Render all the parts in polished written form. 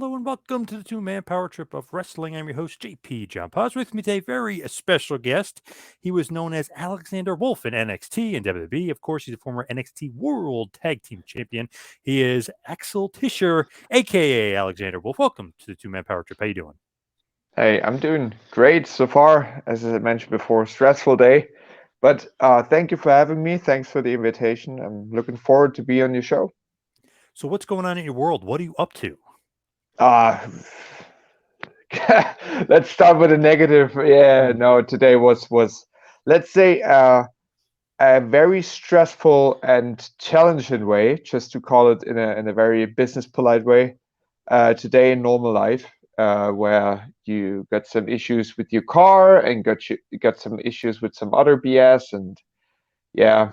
Hello and welcome to the two-man power trip of wrestling. I'm your host, JP John Paz. With me today, very a special guest. He was known as Alexander Wolfe in NXT and WWE. Of course, he's a former NXT World Tag Team Champion. He is Axel Tischer, a.k.a. Alexander Wolfe. Welcome to the two-man power trip. How you doing? Hey, I'm doing great so far. As I mentioned before, stressful day. But thank you for having me. Thanks for the invitation. I'm looking forward to be on your show. So what's going on in your world? What are you up to? Uh, let's start with a negative. Yeah, no, today was let's say a very stressful and challenging way, just to call it in a very business polite way. Today in normal life, where you got some issues with your car and got some issues with some other BS, and yeah,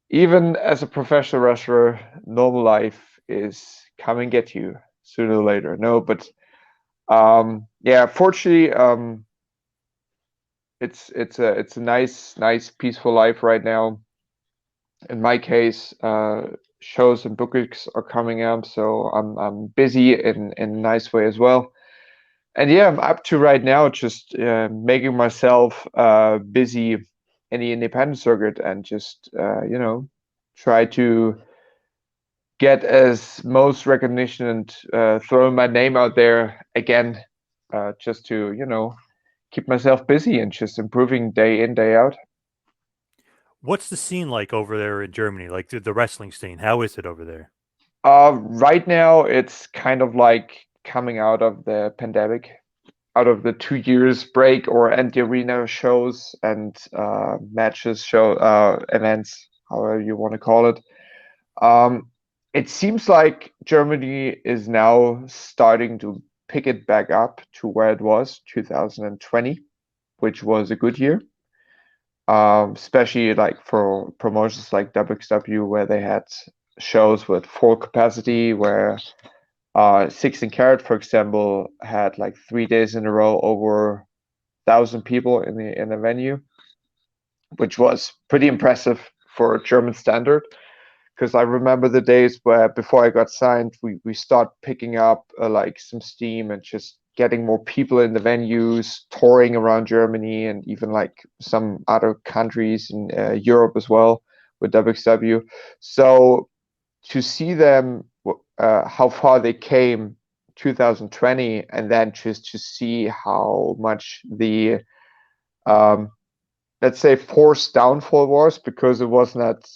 even as a professional wrestler, normal life is come and get you sooner or later. No, but yeah, fortunately, it's a nice peaceful life right now. In my case, shows and bookings are coming up, so I'm busy in a nice way as well. And yeah, I'm up to right now just making myself busy in the independent circuit and just try to get as most recognition and throwing my name out there again, just to keep myself busy and just improving day in day out. What's the scene like over there in Germany? Like the wrestling scene? How is it over there? Right now, it's kind of like coming out of the pandemic, out of the 2 years break or empty arena shows and matches, events, however you want to call it. Um, it seems like Germany is now starting to pick it back up to where it was 2020, which was a good year. Especially like for promotions like WXW, where they had shows with full capacity, where 16 Carat, for example, had like 3 days in a row over 1,000 people in the venue, which was pretty impressive for a German standard. Because I remember the days where before I got signed, we start picking up like some steam and just getting more people in the venues, touring around Germany and even like some other countries in Europe as well with WXW. So to see them, how far they came 2020, and then just to see how much the um, let's say forced downfall was, because it was not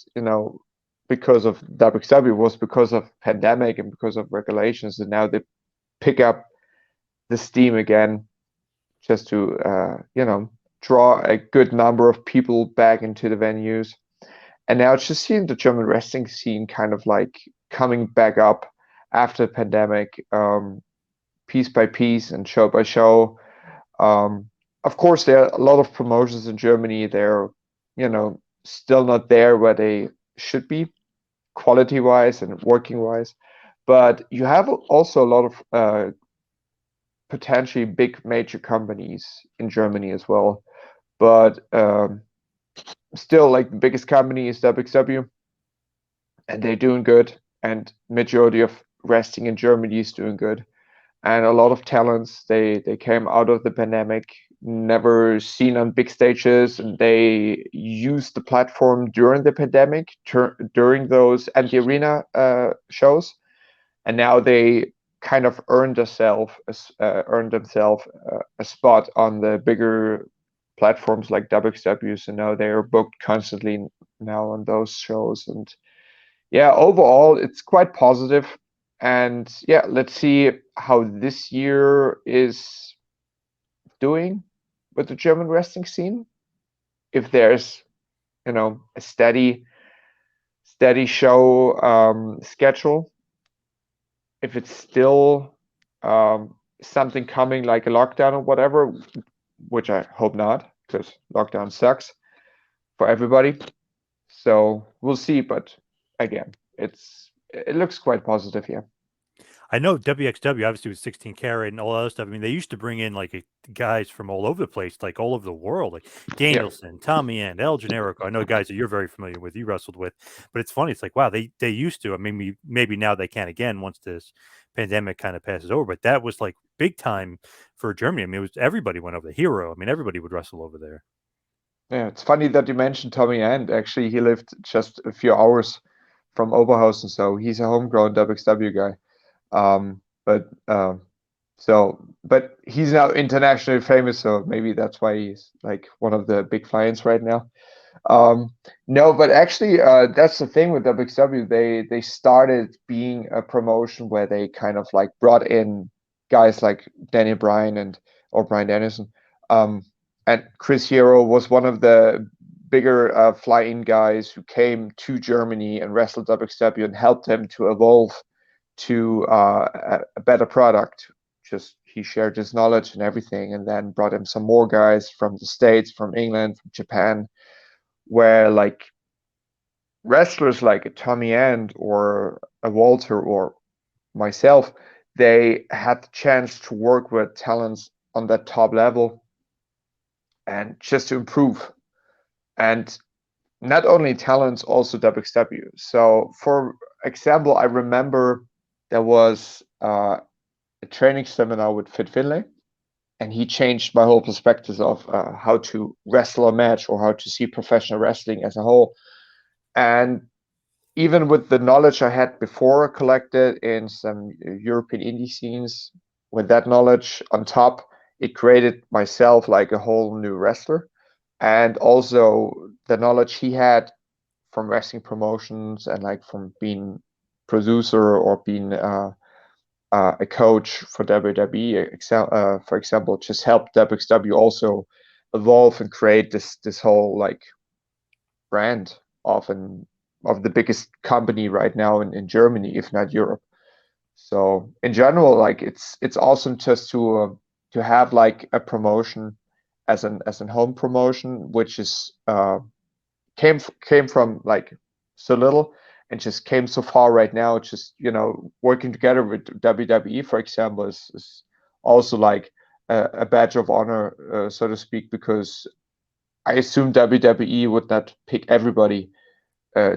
because of WXW, it was because of pandemic and because of regulations, and now they pick up the steam again just to draw a good number of people back into the venues. And now it's just seeing the German wrestling scene kind of like coming back up after the pandemic, piece by piece and show by show. Um, of course, there are a lot of promotions in Germany. They're, still not there where they should be, quality wise and working wise. But you have also a lot of potentially big major companies in Germany as well. But still, like the biggest company is WXW, and they're doing good. And majority of wrestling in Germany is doing good. And a lot of talents, they came out of the pandemic, never seen on big stages, and they used the platform during the pandemic, during those empty arena shows, and now they kind of earned themselves a spot on the bigger platforms like WXW. So now they are booked constantly now on those shows, and yeah, overall it's quite positive. And yeah, let's see how this year is doing with the German wrestling scene. If there's a steady show schedule, if it's still something coming like a lockdown or whatever, which I hope not, because lockdown sucks for everybody. So we'll see. But again, it looks quite positive here. I know WXW obviously was 16 Carat and all that other stuff. I mean, they used to bring in like guys from all over the place, like all over the world, like Yeah. Danielson, Tommy and El Generico. I know guys that you're very familiar with, you wrestled with, but it's funny. It's like, wow, they used to. I mean, maybe now they can again once this pandemic kind of passes over. But that was like big time for Germany. I mean, it was everybody went over the Hero. I mean, everybody would wrestle over there. Yeah, it's funny that you mentioned Tommy End. Actually, he lived just a few hours from Oberhausen, so he's a homegrown WXW guy. But but he's now internationally famous, so maybe that's why he's like one of the big clients right now. Um, no, but actually, that's the thing with WXW. They started being a promotion where they kind of like brought in guys like Danny Bryan or Bryan Danielson. Um, and Chris Hero was one of the bigger fly-in guys who came to Germany and wrestled WXW and helped them to evolve to a better product. Just he shared his knowledge and everything, and then brought him some more guys from the States, from England, from Japan, where like wrestlers like a Tommy End or a Walter or myself, they had the chance to work with talents on that top level and just to improve. And not only talents, also WXW. So, for example, I remember there was a training seminar with Fit Finlay, and he changed my whole perspective of how to wrestle a match or how to see professional wrestling as a whole. And even with the knowledge I had before collected in some European indie scenes, with that knowledge on top, it created myself like a whole new wrestler. And also the knowledge he had from wrestling promotions and like from being producer or being a coach for WWE, for example, just helped WXW also evolve and create this whole like brand of an of the biggest company right now in Germany, if not Europe. So in general, like it's awesome just to have like a promotion as an home promotion, which is came from like so little and just came so far right now. Just working together with WWE, for example, is also like a badge of honor, so to speak, because I assume WWE would not pick everybody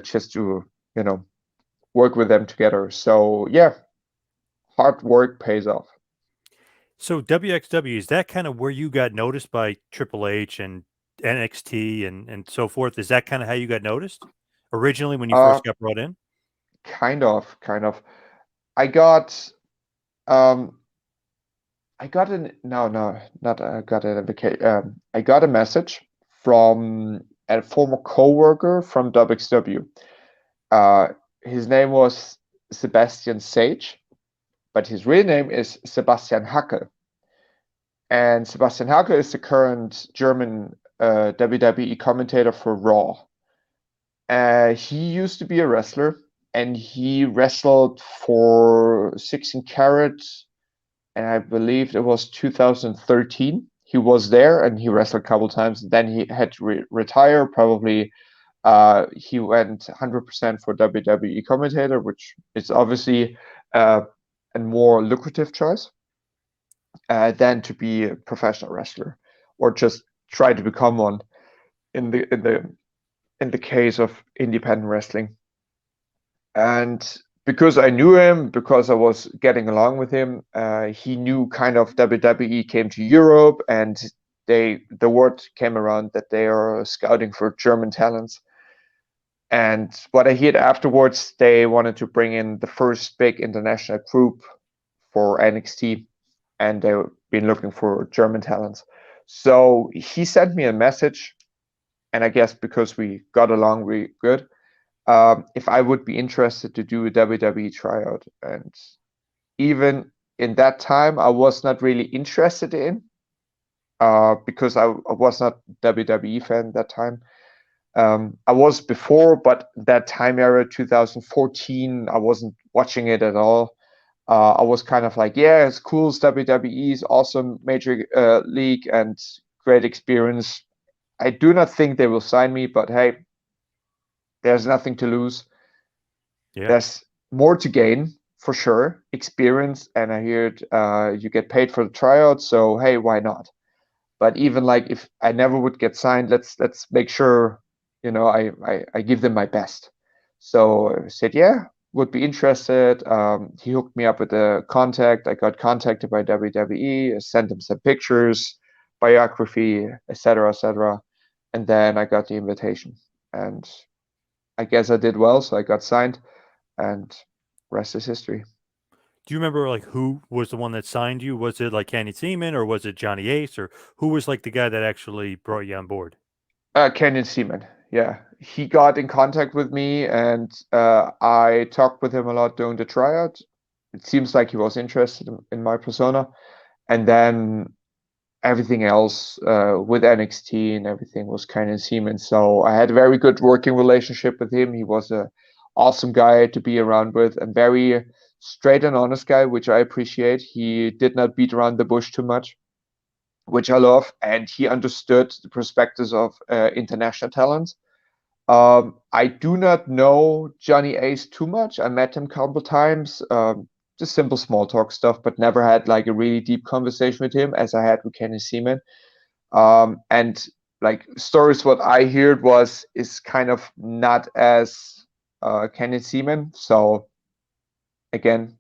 just to work with them together. So yeah, hard work pays off. So WXW, is that kind of where you got noticed by Triple H and NXT and so forth? Is that kind of how you got noticed originally when you Uh, first got brought in? kind of. I got um I got an no no not got an application. I got a message from a former coworker from WXW. Uh, his name was Sebastian Sage, but his real name is Sebastian Hacke. And Sebastian Hacke is the current German WWE commentator for Raw. He used to be a wrestler, and he wrestled for 16 Carat, and I believe it was 2013. He was there, and he wrestled a couple times. Then he had to retire. Probably he went 100% for WWE commentator, which is obviously a more lucrative choice than to be a professional wrestler or just try to become one in the case of independent wrestling. And because I knew him, because I was getting along with him, he knew kind of WWE came to Europe, and the word came around that they are scouting for German talents. And what I heard afterwards, they wanted to bring in the first big international group for NXT, and they've been looking for German talents. So he sent me a message, and I guess because we got along really good, if I would be interested to do a WWE tryout. And even in that time, I was not really interested in because I was not WWE fan that time. I was before, but that time era, 2014, I wasn't watching it at all. I was kind of like, yeah, it's cool. It's WWE is awesome, major league and great experience. I do not think they will sign me, but hey, there's nothing to lose. Yeah. There's more to gain for sure, experience, and I heard you get paid for the tryout, so hey, why not? But even like if I never would get signed, let's make sure I give them my best. So I said, yeah, would be interested. He hooked me up with a contact. I got contacted by WWE. I sent him some pictures, biography, etc., etc., and then I got the invitation. And I guess I did well, so I got signed, and rest is history. Do you remember like who was the one that signed you? Was it like Kenny Seaman or was it Johnny Ace or who was like the guy that actually brought you on board? Kenyon Seaman. Yeah, he got in contact with me, and I talked with him a lot during the tryout. It seems like he was interested in my persona, and then everything else with NXT and everything was kind of Siemens. So I had a very good working relationship with him. He was a awesome guy to be around with and very straight and honest guy, which I appreciate. He did not beat around the bush too much, which I love, and he understood the perspectives of international talent. I do not know Johnny Ace too much. I met him a couple times, just simple small talk stuff, but never had like a really deep conversation with him as I had with Kenny Seaman. And like stories, what I heard was is kind of not as Kenny Seaman. So again,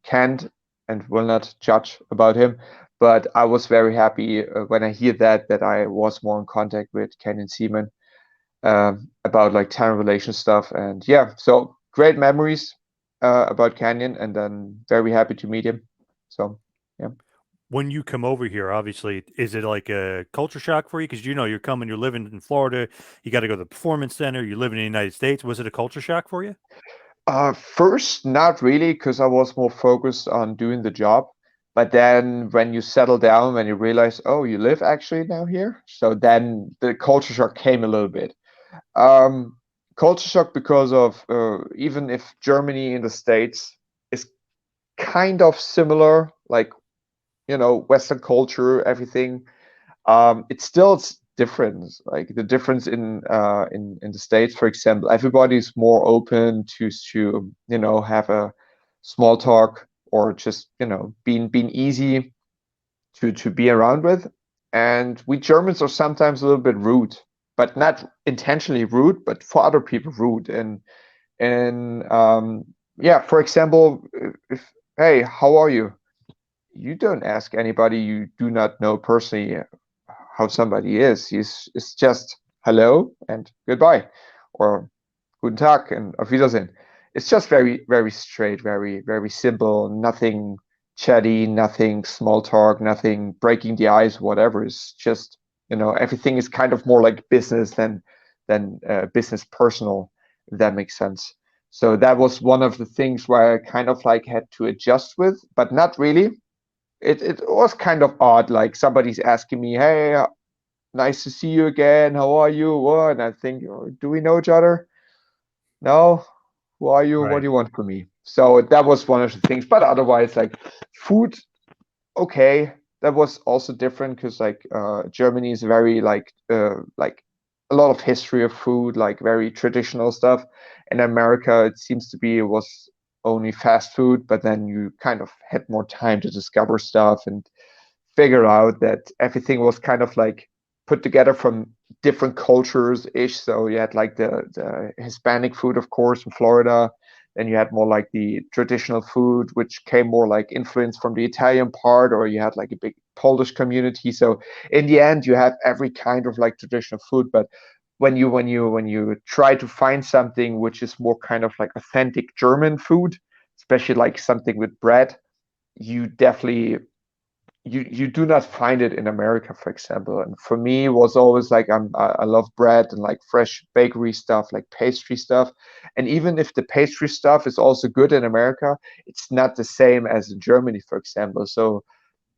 can't and will not judge about him. But I was very happy when I hear that I was more in contact with Kenny Seaman about like talent relation stuff. And yeah, so great memories about Canyon, and then very happy to meet him. So yeah. When you come over here, obviously, is it like a culture shock for you? Because you're coming, you're living in Florida, you got to go to the performance center, you're living in the United States. Was it a culture shock for you? First, not really, because I was more focused on doing the job. But then when you settle down, when you realize, oh, you live actually now here, so then the culture shock came a little bit. Um, Culture shock because of even if Germany in the States is kind of similar, like Western culture, everything. It's still different. Like the difference in the States, for example, everybody's more open to have a small talk or just being easy to be around with. And we Germans are sometimes a little bit rude, but not intentionally rude, but for other people rude. And yeah, for example, if hey, how are you? You don't ask anybody you do not know personally how somebody is. It's just hello and goodbye, or guten Tag and auf Wiedersehen. It's just very, very straight, very, very simple. Nothing chatty, nothing small talk, nothing breaking the ice, whatever. It's just everything is kind of more like business than business personal. If that makes sense. So that was one of the things where I kind of like had to adjust with, but not really. It was kind of odd. Like somebody's asking me, "Hey, nice to see you again. How are you?" What? And I think, "Oh, do we know each other? No. Who are you? What Right. do you want from me?" So that was one of the things. But otherwise, like food, okay, that was also different because like Germany is very like a lot of history of food, like very traditional stuff. In America, it seems to be it was only fast food, but then you kind of had more time to discover stuff and figure out that everything was kind of like put together from different cultures ish. So you had like the Hispanic food, of course, in Florida. Then you had more like the traditional food, which came more like influence from the Italian part, or you had like a big Polish community. So in the end, you have every kind of like traditional food. But when you try to find something which is more kind of like authentic German food, especially like something with bread, you definitely you do not find it in America, for example. And for me, it was always like I love bread and like fresh bakery stuff, like pastry stuff. And even if the pastry stuff is also good in America, it's not the same as in Germany, for example. So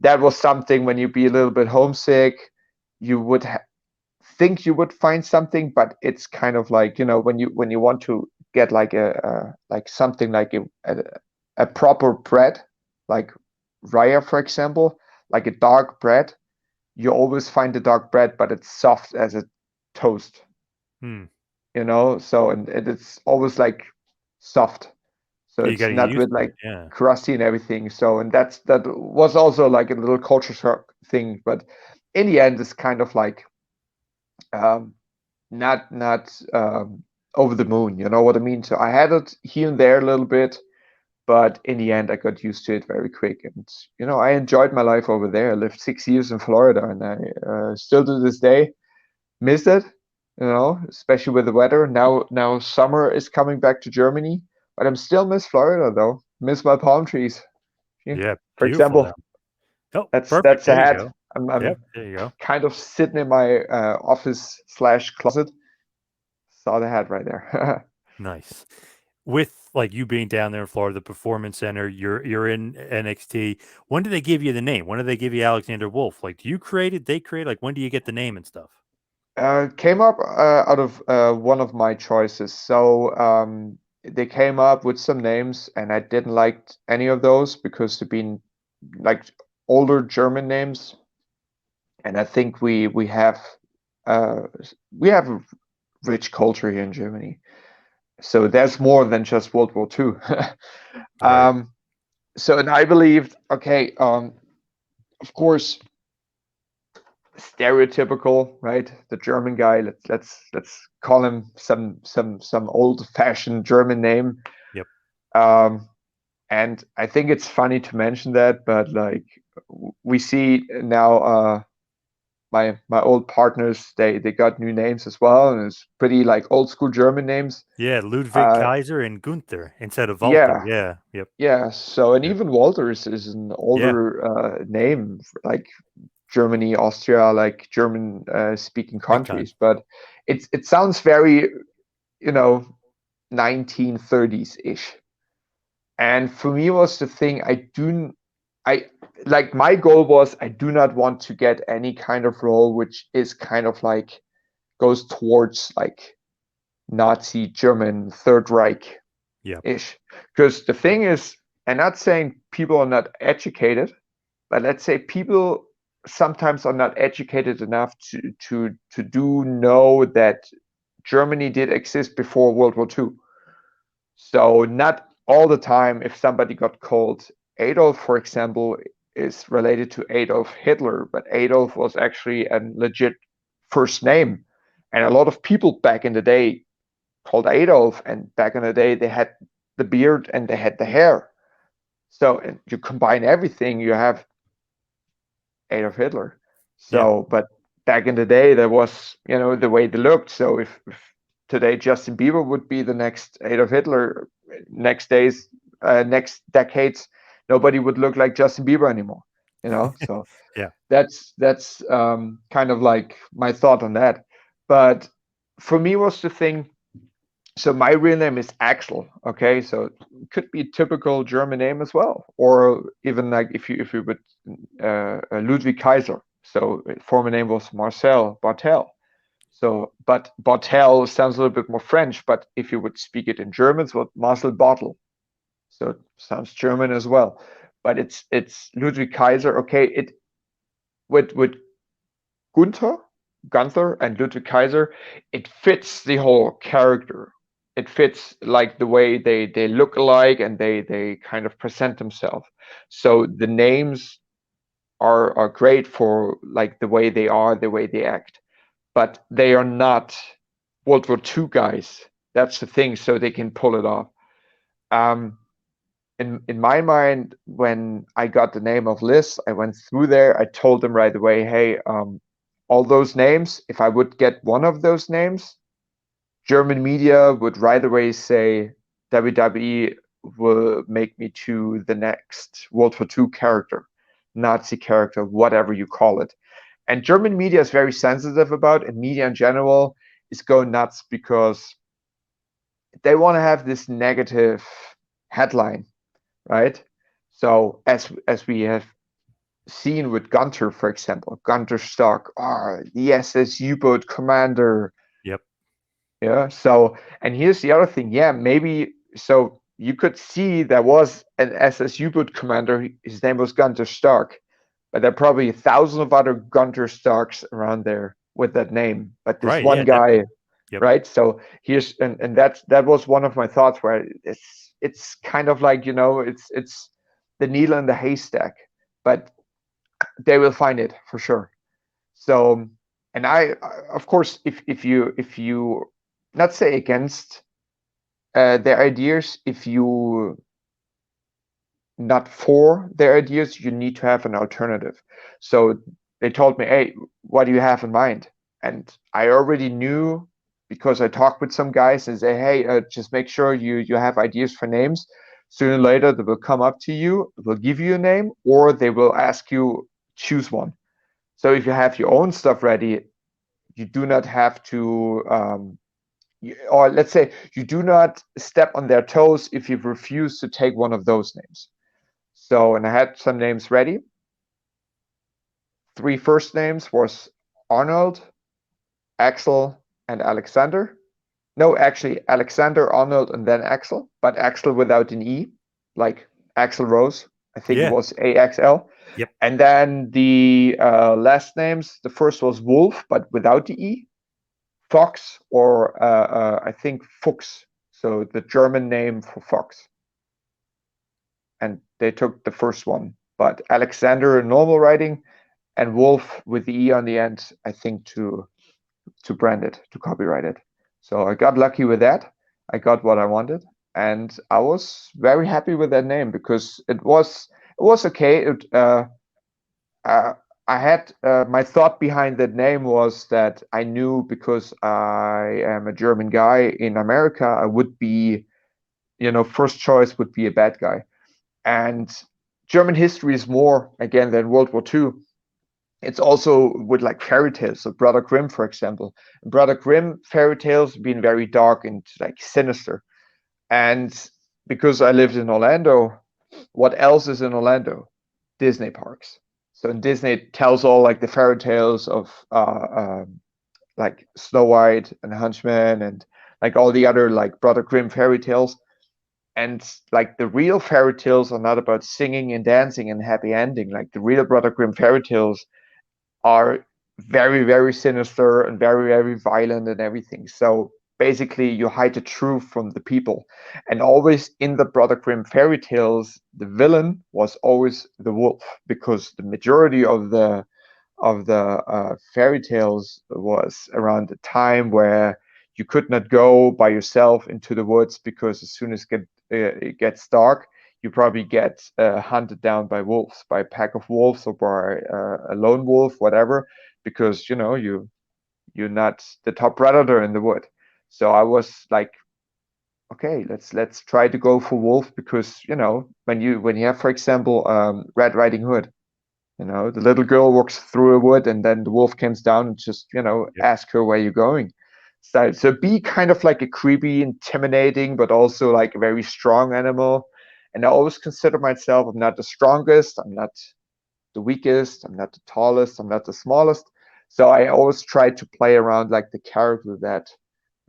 that was something when you be a little bit homesick, you would think you would find something, but it's kind of like when you want to get like a like something like a proper bread, like rye, for example, like a dark bread. You always find the dark bread, but it's soft as a toast, Hmm. So and it's always like soft, so You got it's to get not used with to it. like Yeah. crusty and everything. So and that was also like a little culture shock thing, but in the end it's kind of like um not over the moon. You know what I mean? So I had it here and there a little bit, but in the end, I got used to it very quick. And I enjoyed my life over there. I lived 6 years in Florida, and I still to this day miss it. Especially with the weather. Now summer is coming back to Germany, but I'm still miss Florida though. Miss my palm trees. Yeah. Yeah, For beautiful example, down. Oh, that's perfect. a There you hat. go. I'm Yep, there you go. kind of sitting in my office slash closet. Saw the hat right there. Nice. With like you being down there in Florida, the Performance Center, you're in NXT. When do they give you the name? When do they give you Alexander Wolf? Like, do you create it? They create? Like, when do you get the name and stuff? Came up out of one of my choices. So they came up with some names, and I didn't like any of those because they've been like older German names, and I think uh, we have a rich culture here in Germany. So there's more than just World War II. Right. um, so and I believed, okay, of course, stereotypical, right? The German guy. Let's call him some old-fashioned German name. Yep. Um, and I think it's funny to mention that, but like we see now, my old partners, they got new names as well, and it's pretty like old school German names. Yeah, Ludwig Uh, Kaiser and Gunther instead of Walter. yeah, Yeah. Yep. yeah. So and Yep. even Walter is an Yeah. older name, like Germany, Austria, like German speaking Big time. countries, but it sounds very, you know, 1930s ish. And for me was the thing I like my goal was I do not want to get any kind of role which is kind of like goes towards like Nazi German Third Reich Yep. ish. Because the thing is, I'm not saying people are not educated, but let's say people sometimes are not educated enough to do know that Germany did exist before World War II. So not all the time, if somebody got called Adolf, for example, is related to Adolf Hitler, but Adolf was actually a legit first name. And a lot of people back in the day called Adolf, and back in the day they had the beard and they had the hair. So you combine everything, you have Adolf Hitler. Yeah. So, but back in the day, there was, the way they looked. So if today Justin Bieber would be the next Adolf Hitler, next decades, nobody would look like Justin Bieber anymore. So Yeah. that's kind of like my thought on that. But for me was the thing. So my real name is Axel. Okay, so it could be a typical German name as well, or even like if you would Ludwig Kaiser. So former name was Marcel Bartel. So, but Bartel sounds a little bit more French. But if you would speak it in German, it's what Marcel Bartel. So it sounds German as well. But it's Ludwig Kaiser. Okay, it with Gunther, Gunther and Ludwig Kaiser, it fits the whole character. It fits like the way they look alike and they kind of present themselves. So the names are great for like the way they are, the way they act, but they are not World War II guys. That's the thing. So they can pull it off. Um, in my mind, when I got the name of Liz, I went through there. I told them right away, hey, all those names, if I would get one of those names, German media would right away say WWE will make me to the next World War II character, Nazi character, whatever you call it. And German media is very sensitive about, and media in general is going nuts because they want to have this negative headline, right? So as we have seen with Gunter, for example, Gunter Stock, the SS U-boat commander. Yep. Yeah. So, and here's the other thing. Yeah, maybe so you could see there was an SS U-boat commander. His name was Gunter Stark, but there are probably 1,000 of other Gunter Starks around there with that name. But this Right. one Yeah. guy, Definitely. Yep. right? So here's and that was one of my thoughts where it's kind of like it's the needle in the haystack, but they will find it for sure. So, and of course, if you not say against their ideas. If you not for their ideas, you need to have an alternative. So they told me, hey, what do you have in mind? And I already knew because I talked with some guys and say, hey, just make sure you have ideas for names. Sooner or later, they will come up to you, will give you a name, or they will ask you choose one. So if you have your own stuff ready, you do not have to, or let's say you do not step on their toes if you refuse to take one of those names. So, and I had some names ready. 3 first names was Arnold, Axel, and Alexander. No, actually, Alexander, Arnold, and then Axel, but Axel without an E, like Axel Rose. I think it Yeah. was AXL. Yep. And then the last names, the first was Wolf, but without the E, Fox, or I think Fuchs, so the German name for fox. And they took the first one. But Alexander, normal writing, and Wolf with the E on the end, I think to brand it, to copyright it. So I got lucky with that. I got what I wanted, and I was very happy with that name because it was okay. I had my thought behind that name was that I knew because I am a German guy in America, I would be, first choice would be a bad guy. And German history is more again than World War II. It's also with like fairy tales. So Brother Grimm, for example, Brother Grimm fairy tales have been very dark and like sinister. And because I lived in Orlando, what else is in Orlando? Disney parks. So in Disney it tells all like the fairy tales of like Snow White and Hunchman and like all the other like Brother Grimm fairy tales. And like the real fairy tales are not about singing and dancing and happy ending. Like the real Brother Grimm fairy tales are very, very sinister and very, very violent and everything. So basically, you hide the truth from the people. And always in the Brother Grimm fairy tales, the villain was always the wolf because the majority of the fairy tales was around the time where you could not go by yourself into the woods because as soon as it gets dark, you probably get hunted down by wolves, by a pack of wolves or by a lone wolf, whatever, because you're not the top predator in the wood. So I was like, okay, let's try to go for wolf because when you have, for example, Red Riding Hood, the little girl walks through a wood and then the wolf comes down and just, Yep. ask her where you're going. So be kind of like a creepy, intimidating, but also like a very strong animal. And I always consider myself, I'm not the strongest, I'm not the weakest, I'm not the tallest, I'm not the smallest. So I always try to play around like the character that,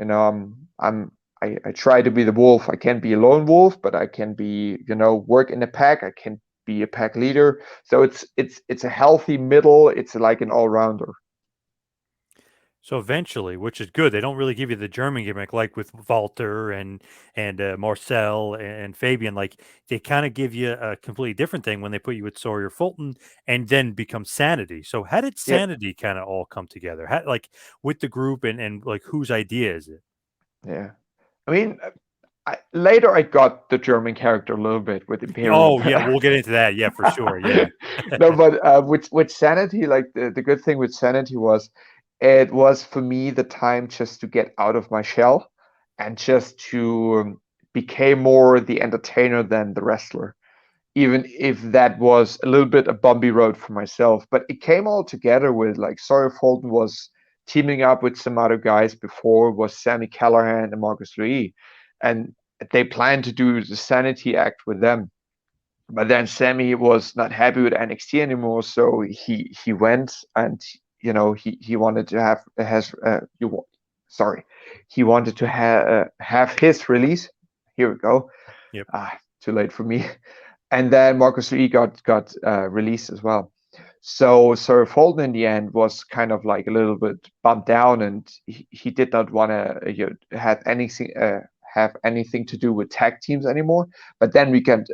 I try to be the wolf. I can be a lone wolf, but I can be, work in a pack. I can be a pack leader. So it's a healthy middle. It's like an all rounder. So eventually, which is good, they don't really give you the German gimmick like with Walter and Marcel and Fabian. Like they kind of give you a completely different thing when they put you with Sawyer Fulton and then become Sanity. So how did Yep. Sanity kind of all come together? How, like with the group and like whose idea is it? Yeah. I mean, later I got the German character a little bit with Imperium. Oh yeah, we'll get into that. Yeah, for sure. Yeah. No, but with Sanity, like the good thing with Sanity was it was for me the time just to get out of my shell and just to become more the entertainer than the wrestler, even if that was a little bit a bumpy road for myself. But it came all together with like Sawyer Fulton was teaming up with some other guys before, was Sammy Callahan and Marcus Lee, and they planned to do the Sanity Act with them. But then Sammy was not happy with NXT anymore, so he went and he wanted to sorry, he wanted to have his release. Here we go. Yep. Too late for me. And then Marcus Lee got released as well. So Sir Fulton in the end was kind of like a little bit bumped down, and he did not want to have anything to do with tag teams anymore. But then we get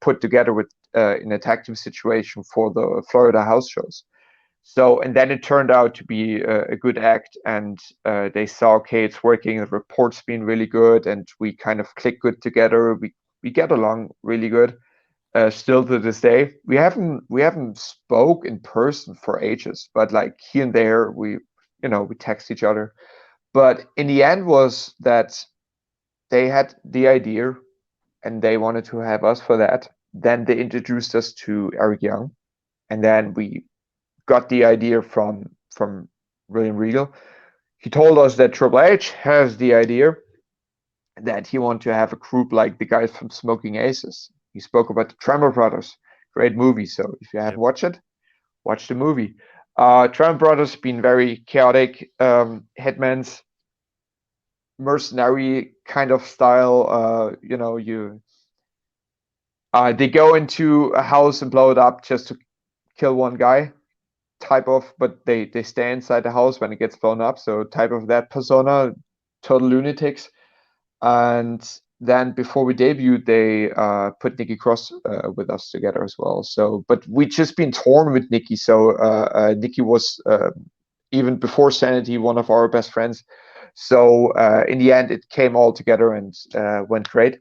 put together with in a tag team situation for the Florida house shows. So, and then it turned out to be a good act, and they saw, okay, it's working. The report's been really good, and we kind of click good together. We get along really good. Still to this day, we haven't spoke in person for ages, but like here and there, we text each other. But in the end, was that they had the idea, and they wanted to have us for that. Then they introduced us to Eric Young, and then we got the idea from William Regal. He told us that Triple H has the idea that he wanted to have a group like the guys from Smoking Aces. He spoke about the Tremor Brothers, great movie. So if you haven't Yep. watched it, watch the movie. Tremor Brothers been very chaotic, hitmans, mercenary kind of style. They go into a house and blow it up just to kill one guy, type of, but they stay inside the house when it gets blown up. So type of that persona, total lunatics. And then before we debuted, they put Nikki Cross with us together as well. So, but we just been torn with Nikki. So Nikki was even before Sanity one of our best friends. So in the end, it came all together and went great.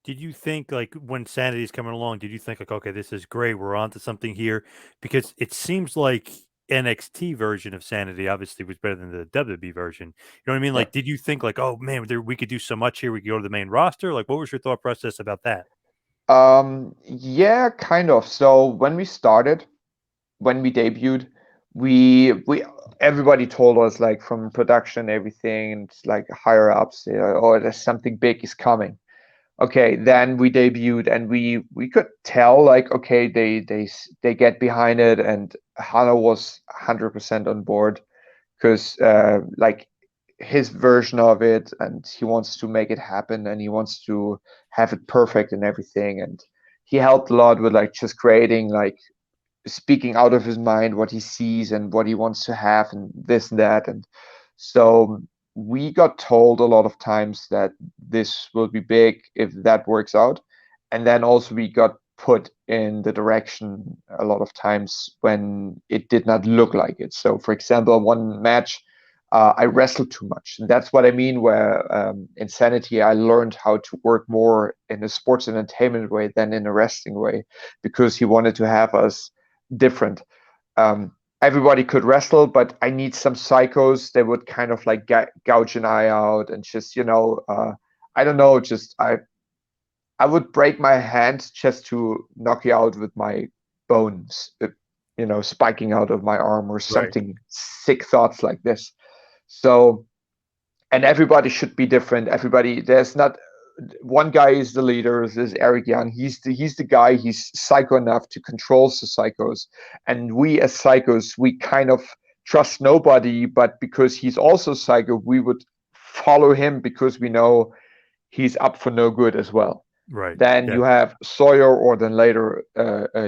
Did you think, like, when Sanity is coming along, did you think, like, okay, this is great, we're onto something here? Because it seems like NXT version of Sanity obviously was better than the WWE version. You know what I mean? Yeah. Like, did you think, like, oh man, we could do so much here, we could go to the main roster? Like, what was your thought process about that? Yeah, kind of. So when we started, when we debuted, we everybody told us, like, from production, everything, and like higher ups, oh, there's something big is coming. Okay, then we debuted, and we could tell, like, okay, they get behind it, and Hana was 100% on board, because like, his version of it, and he wants to make it happen, and he wants to have it perfect and everything. And he helped a lot with, like, just creating, like, speaking out of his mind what he sees and what he wants to have, and this and that. And so we got told a lot of times that this will be big if that works out. And then also we got put in the direction a lot of times when it did not look like it. So for example, one match, I wrestled too much. And that's what I mean, where in Sanity, I learned how to work more in a sports entertainment way than in a wrestling way, because he wanted to have us different. Everybody could wrestle, but I need some psychos that would kind of like gouge an eye out, and just, I don't know, just I would break my hand just to knock you out with my bones, spiking out of my arm or Right. something, sick thoughts like this. So, and everybody should be different. Everybody, there's not one guy is the leader. This is Eric Young. He's the guy. He's psycho enough to control the psychos, and we as psychos, we kind of trust nobody. But because he's also psycho, we would follow him, because we know he's up for no good as well. Right. Then Yeah. you have Sawyer, or then later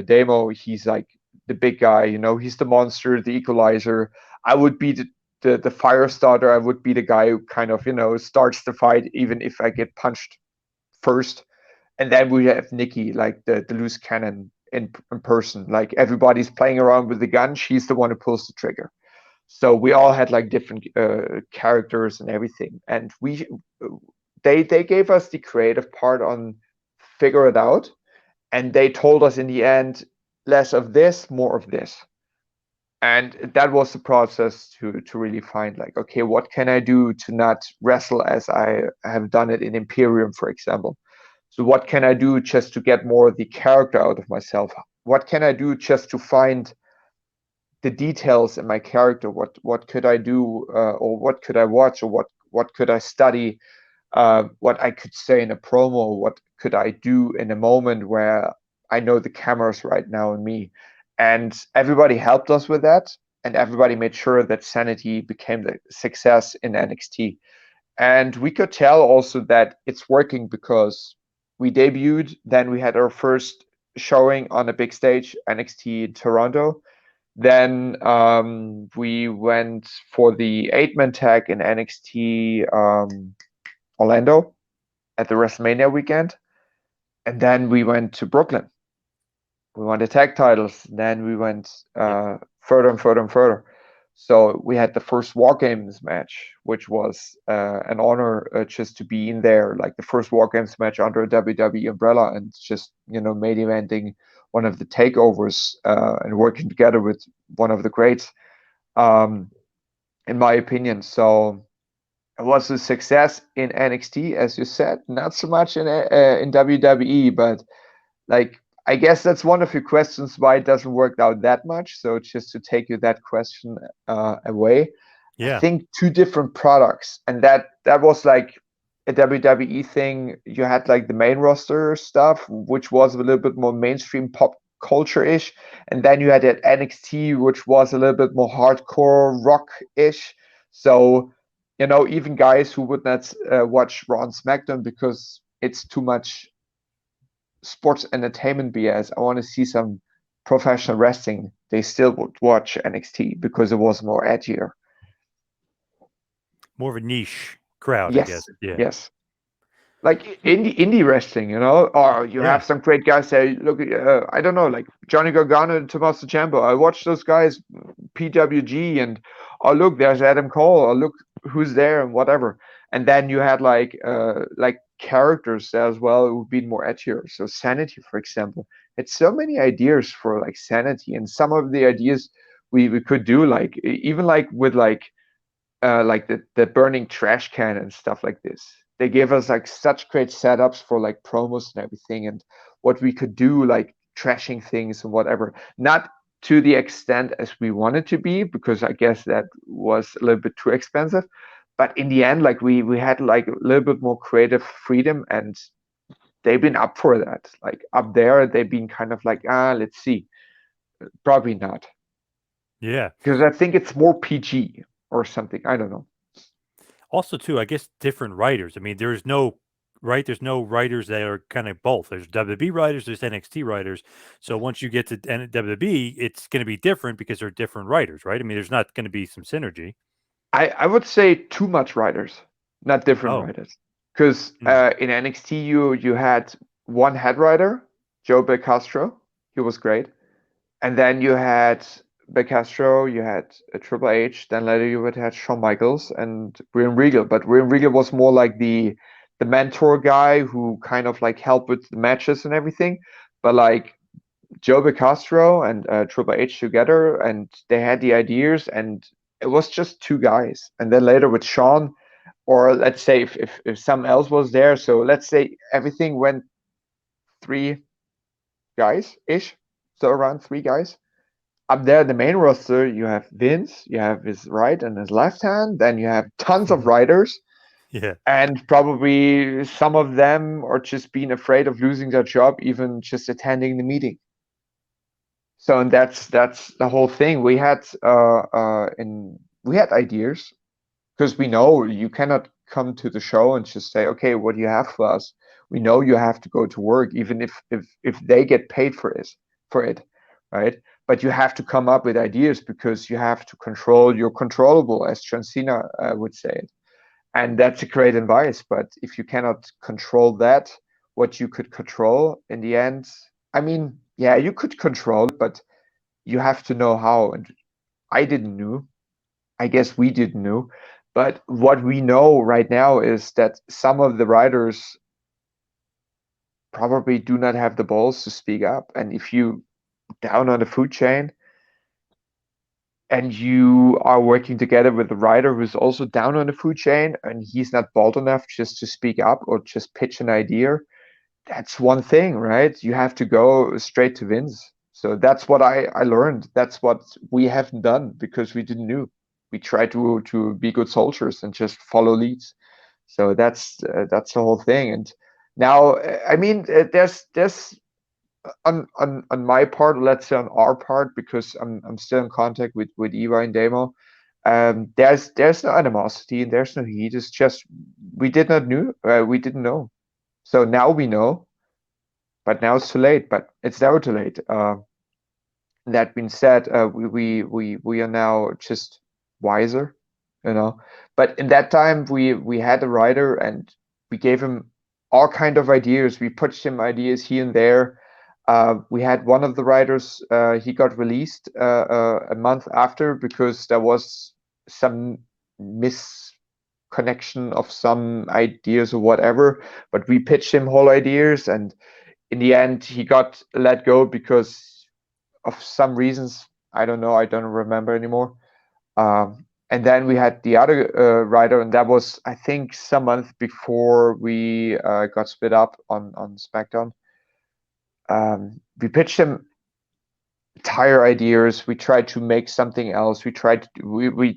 Demo. He's like the big guy. He's the monster, the equalizer. I would be the fire starter. I would be the guy who kind of starts the fight, even if I get punched first. And then we have Nikki, like the loose cannon in person. Like, everybody's playing around with the gun. She's the one who pulls the trigger. So we all had like different characters and everything. And they gave us the creative part on figure it out. And they told us in the end, less of this, more of this. And that was the process to really find, like, okay, what can I do to not wrestle as I have done it in Imperium, for example? So what can I do just to get more of the character out of myself? What can I do just to find the details in my character? What could I do, or what could I watch, or what could I study? What I could say in a promo? What could I do in a moment where I know the camera's right now on me? And everybody helped us with that, and everybody made sure that Sanity became the success in NXT. And we could tell also that it's working, because we debuted, then we had our first showing on a big stage, NXT in Toronto. Then we went for the 8-man tag in NXT Orlando at the WrestleMania weekend. And then we went to Brooklyn we won the tag titles. Then we went Yeah. further and further and further. So we had the first War Games match, which was an honor just to be in there, like the first War Games match under a WWE umbrella, and just main eventing one of the takeovers and working together with one of the greats, um, in my opinion. So it was a success in NXT, as you said, not so much in WWE, but like I guess that's one of your questions why it doesn't work out that much. So just to take you that question away, I Yeah. think two different products, and that was like a WWE thing. You had like the main roster stuff, which was a little bit more mainstream pop culture-ish, and then you had that NXT, which was a little bit more hardcore rock-ish. So even guys who would not watch Raw and SmackDown because it's too much sports entertainment BS. I want to see some professional wrestling. They still would watch NXT because it was more edgier. More of a niche crowd, I guess. Yes, Yeah. yes. Like indie wrestling, or you Yeah. have some great guys say, look, I don't know, like Johnny Gargano and Tommaso Ciampa. I watched those guys, PWG, and oh look, there's Adam Cole. Oh look, who's there and whatever. And then you had like characters as well who've been more edgier. So Sanity, for example, had so many ideas for like Sanity, and some of the ideas we could do even like with like the burning trash can and stuff like this. They gave us like such great setups for like promos and everything, and what we could do, like trashing things and whatever. Not to the extent as we wanted to be, because I guess that was a little bit too expensive. But in the end, like we had like a little bit more creative freedom, and they've been up for that. Like up there, they've been kind of like, let's see. Probably not. Yeah. Because I think it's more PG or something. I don't know. Also, too, I guess different writers. I mean, there's no There's no writers that are kind of both. There's WWE writers, there's NXT writers. So once you get to WWE, it's going to be different because they're different writers, right? I mean, there's not going to be some synergy. I would say too much writers, not different Oh, writers. Because mm, in NXT you had one head writer, Joe Castro. He was great. And then you had Castro, you had Triple H, then later you would have Shawn Michaels and William Regal. But William Regal was more like the mentor guy who kind of like helped with the matches and everything. But like Joe Castro and Triple H together, and they had the ideas, and it was just two guys. And then later with Shawn, or let's say if someone else was there, so let's say everything went three guys ish, so around three guys. Up there, the main roster, you have Vince, you have his right and his left hand, then you have tons of writers, yeah, and probably some of them are just being afraid of losing their job, even just attending the meeting. So and that's the whole thing. We had ideas because we know you cannot come to the show and just say, okay, what do you have for us? We know you have to go to work, even if they get paid for it, right? But you have to come up with ideas because you have to control your controllable, as John Cena would say it. And that's a great advice. But if you cannot control that, what you could control in the end, I mean, yeah, you could control it, but you have to know how. And I didn't know. I guess we didn't know. But what we know right now is that some of the writers probably do not have the balls to speak up. And if you down on the food chain and you are working together with a writer who's also down on the food chain and he's not bold enough just to speak up or just pitch an idea, that's one thing, right? You have to go straight to Vince. So that's what I learned. That's what we haven't done because we didn't know. We try to be good soldiers and just follow leads. So that's the whole thing. And now, I mean, there's on my part, let's say on our part, because I'm still in contact with Eva and Demo. There's no animosity and there's no heat. It's just we didn't know. So now we know, but now it's too late. But it's never too late. That being said, we are now just wiser, you know. But in that time, we had a writer and we gave him all kind of ideas. We pitched him ideas here and there. We had one of the writers, he got released a month after because there was some misconnection of some ideas or whatever. But we pitched him whole ideas, and in the end, he got let go because of some reasons. I don't know. I don't remember anymore. And then we had the other writer, and that was, I think, some month before we got split up on SmackDown. We pitched him entire ideas. We tried to make something else. We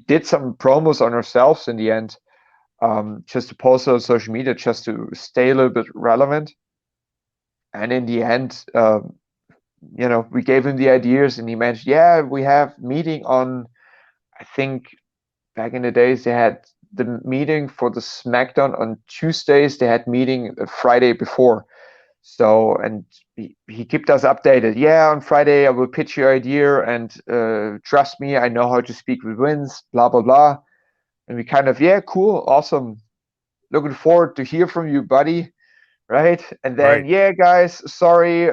did some promos on ourselves in the end, just to post on social media, just to stay a little bit relevant. And in the end, we gave him the ideas, and he mentioned, yeah, we have meeting on, I think back in the days, they had the meeting for the SmackDown on Tuesdays. They had meeting Friday before. So, and he kept us updated. Yeah, on Friday I will pitch your idea, and trust me, I know how to speak with wins, blah, blah, blah. And we kind of, yeah, cool, awesome. Looking forward to hear from you, buddy. Right? And then, Right. yeah, guys, sorry,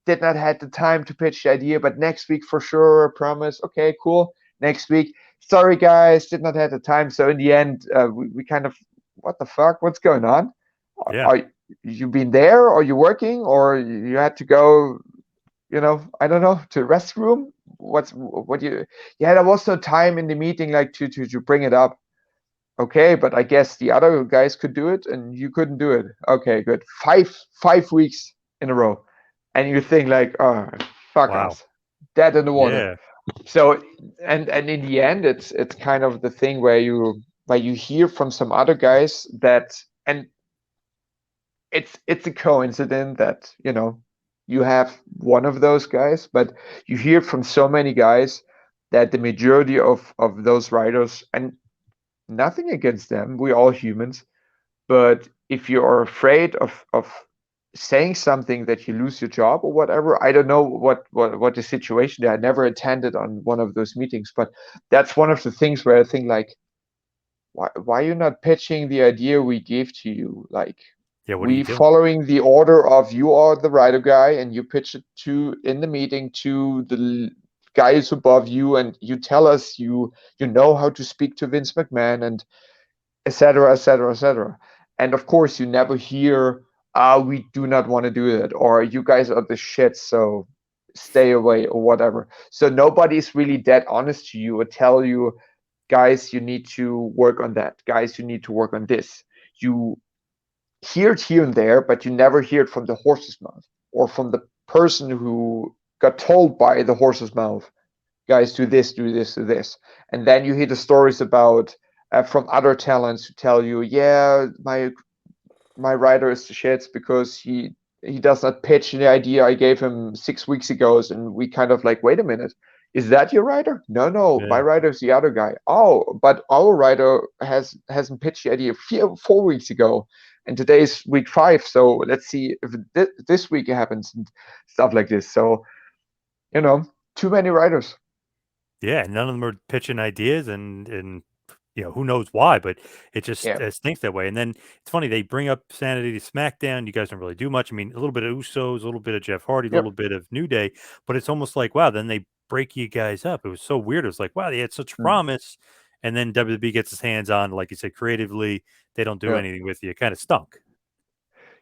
did not have the time to pitch the idea, but next week for sure, promise. Okay, cool. Next week, sorry, guys, did not have the time. So in the end, we kind of, what the fuck? What's going on? Yeah. Are you been there? Or you working? Or you had to go, I don't know, to the restroom? Yeah, there was no time in the meeting like to bring it up. Okay, but I guess the other guys could do it and you couldn't do it. Okay, good. Five weeks in a row. And you think like, oh, fuck Wow. us. Dead in the water. Yeah. So and in the end it's kind of the thing where you hear from some other guys that, and it's a coincidence that, you have one of those guys, but you hear from so many guys that the majority of those writers, and nothing against them, we're all humans, but if you are afraid of saying something that you lose your job or whatever, I don't know what the situation there. I never attended on one of those meetings, but that's one of the things where I think like, why are you not pitching the idea we gave to you? Like, Yeah. What are you we doing? following the order of, you are the writer guy and you pitch it to in the meeting to the guys above you, and you tell us you know how to speak to Vince McMahon, and etc., etc., etc. And of course, you never hear, we do not want to do that, or you guys are the shit, so stay away, or whatever. So nobody's really that honest to you or tell you, guys, you need to work on that. Guys, you need to work on this. You hear it here and there, but you never hear it from the horse's mouth or from the person who got told by the horse's mouth, guys, do this, do this, do this. And then you hear the stories about from other talents who tell you, yeah, my writer is the shits because he does not pitch the idea I gave him 6 weeks ago, and we kind of like, wait a minute, is that your writer? No, no, my Yeah. writer is the other guy. Oh, but our writer hasn't pitched the idea 4 weeks ago, and today's week 5, so let's see if this week it happens, and stuff like this. So too many writers. Yeah. None of them are pitching ideas, and who knows why, but it just Yeah. stinks that way. And then it's funny, they bring up Sanity to SmackDown. You guys don't really do much. I mean, a little bit of Usos, a little bit of Jeff Hardy, a little Yep. bit of New Day, but it's almost like, wow, then they break you guys up. It was so weird. It was like, wow, they had such Mm. promise. And then WWE gets his hands on, like you said, creatively, they don't do Yeah. anything with you. It kind of stunk.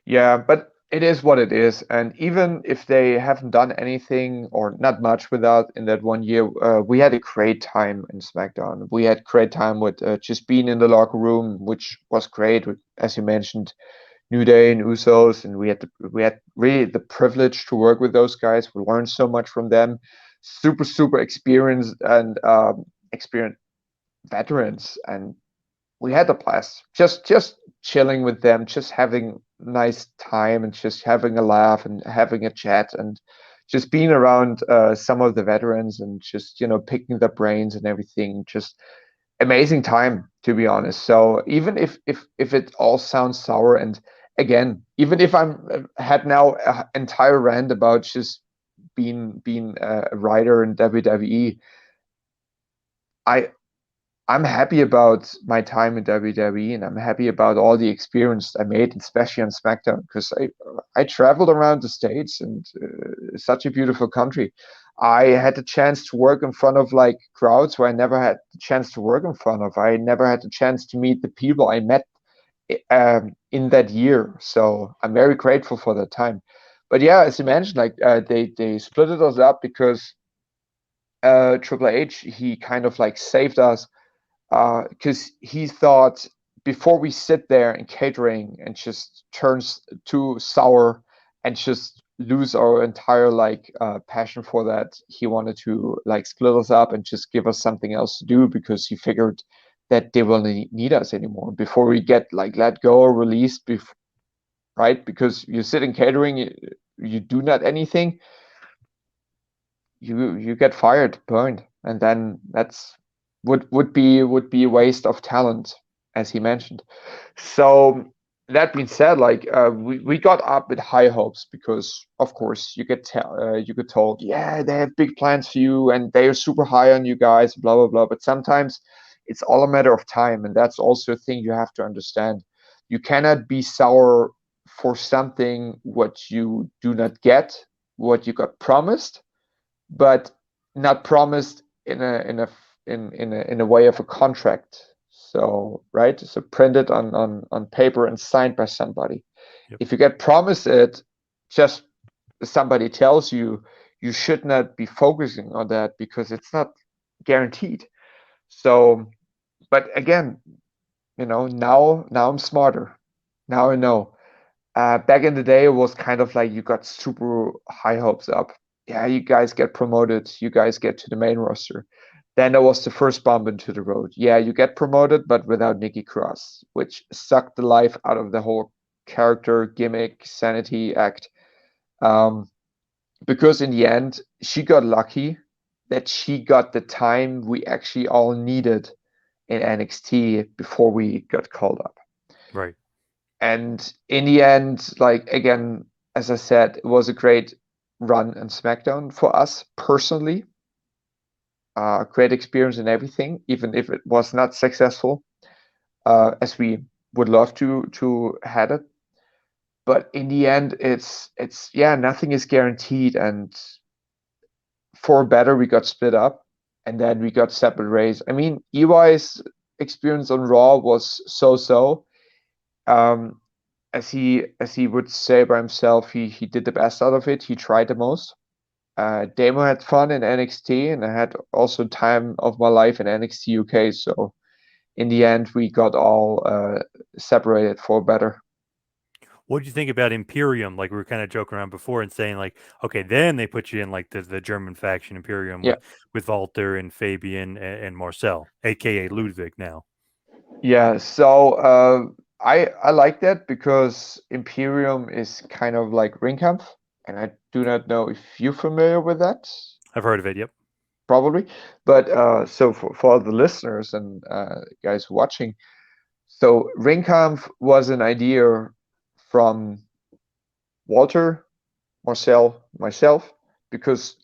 Yeah, but it is what it is. And even if they haven't done anything or not much without in that one year, we had a great time in SmackDown. We had great time with just being in the locker room, which was great. As you mentioned, New Day and Usos, and we had really the privilege to work with those guys. We learned so much from them. Super, super experienced and experienced veterans, and we had a blast. Just chilling with them, just having nice time, and just having a laugh and having a chat, and just being around some of the veterans, and just picking their brains and everything. Just amazing time, to be honest. So even if it all sounds sour, and again, even if I'm had now an entire rant about just being a writer in WWE, I I'm happy about my time in WWE, and I'm happy about all the experience I made, especially on SmackDown, because I traveled around the States, and such a beautiful country. I had the chance to work in front of like crowds where I never had the chance to work in front of. I never had the chance to meet the people I met in that year. So I'm very grateful for that time. But yeah, as you mentioned, like they split us up because Triple H, he kind of like saved us because he thought before we sit there in catering and just turns too sour and just lose our entire like passion for that, he wanted to like split us up and just give us something else to do because he figured that they will need us anymore before we get like let go or released, right? Because you sit in catering, you do not anything, you get fired, burned, and then that's would be a waste of talent, as he mentioned. So that being said, like we got up with high hopes because of course you get told, yeah, they have big plans for you and they are super high on you guys, blah blah blah. But sometimes it's all a matter of time, and that's also a thing you have to understand. You cannot be sour for something what you do not get, what you got promised, but not promised in a way of a contract. So right, so printed on paper and signed by somebody. Yep. If you get promised it, just somebody tells you, you should not be focusing on that because it's not guaranteed. So, but again, now I'm smarter. Now I know. Back in the day, it was kind of like you got super high hopes up. Yeah, you guys get promoted. You guys get to the main roster. Then there was the first bump into the road. Yeah, you get promoted, but without Nikki Cross, which sucked the life out of the whole character gimmick sanity act. Um, because in the end, she got lucky that she got the time we actually all needed in NXT before we got called up. Right. And in the end, like again, as I said, it was a great run in SmackDown for us personally. Great experience and everything, even if it was not successful as we would love to had it. But in the end, it's yeah, nothing is guaranteed. And for better, we got split up, and then we got separate ways. I mean, EY's experience on Raw was so. Um, as he would say by himself, he did the best out of it. He tried the most. Damo had fun in NXT, and I had also time of my life in NXT UK. So in the end, we got all separated for better. What did you think about Imperium? Like we were kind of joking around before and saying like, okay, then they put you in like the German faction Imperium Yeah, with Walter and Fabian and Marcel, aka Ludwig now. yeah. So I like that because Imperium is kind of like Ringkampf, and I do not know if you're familiar with that. I've heard of it. Yep. Probably, but so for the listeners and guys watching. So Ringkampf was an idea from Walter, Marcel, myself, because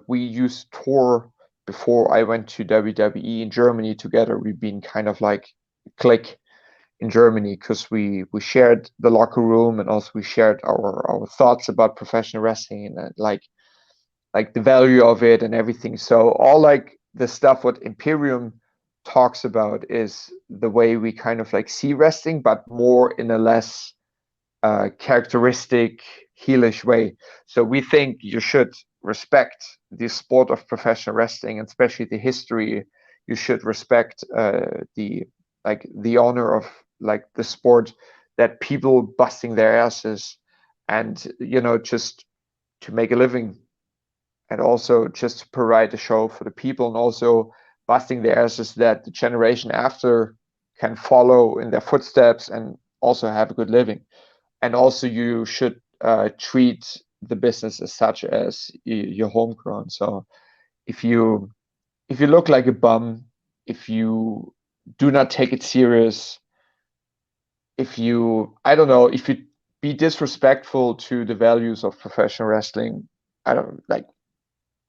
we used tour before I went to WWE in Germany together. We've been kind of like click in Germany because we shared the locker room, and also we shared our thoughts about professional wrestling and like the value of it and everything. So all like the stuff what Imperium talks about is the way we kind of like see wrestling, but more in a less characteristic heelish way. So we think you should respect the sport of professional wrestling, and especially the history. You should respect the honor of like the sport, that people busting their asses and just to make a living, and also just to provide a show for the people, and also busting their asses that the generation after can follow in their footsteps and also have a good living. And also you should treat the business as such as your homegrown. So if you look like a bum, if you do not take it serious, if you I don't know, if you be disrespectful to the values of professional wrestling, I don't like,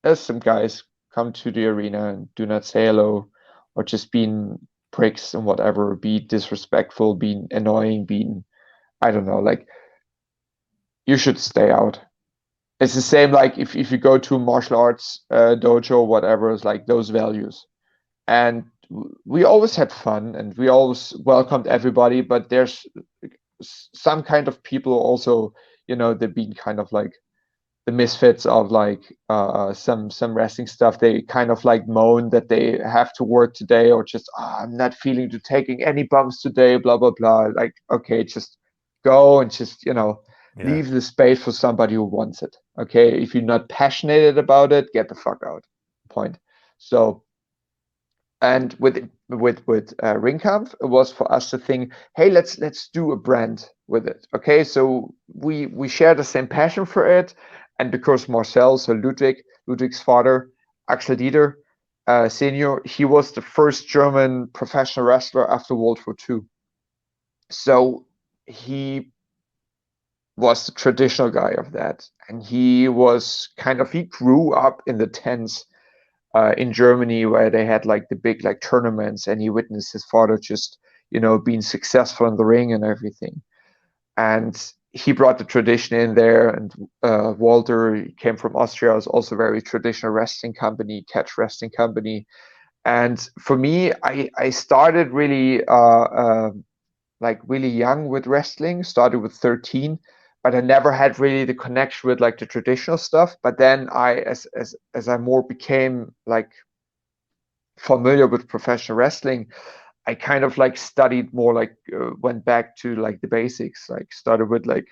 there's some guys come to the arena and do not say hello or just being pricks and whatever, be disrespectful, being annoying, being, I don't know, like, you should stay out. It's the same like if you go to a martial arts dojo, whatever, it's like those values. And we always had fun and we always welcomed everybody, but there's some kind of people also, they're being kind of like the misfits of like some wrestling stuff. They kind of like moan that they have to work today, or just I'm not feeling to taking any bumps today, blah blah blah. Like, okay, just go and just Yeah. leave the space for somebody who wants it. Okay, if you're not passionate about it, get the fuck out. Point. So, and with Ringkampf, it was for us to think, hey, let's do a brand with it. Okay, so we share the same passion for it, and because Marcel, so Ludwig's father, Axel Dieter, senior, he was the first German professional wrestler after World War II. So he was the traditional guy of that, and he grew up in the tents in Germany, where they had like the big like tournaments, and he witnessed his father just being successful in the ring and everything. And he brought the tradition in there. And Walter came from Austria, was also very traditional wrestling company, catch wrestling company. And for me, I started really like really young with wrestling. Started with 13. But I never had really the connection with like the traditional stuff. But then as I more became like familiar with professional wrestling, I kind of like studied more, like went back to like the basics, like started with like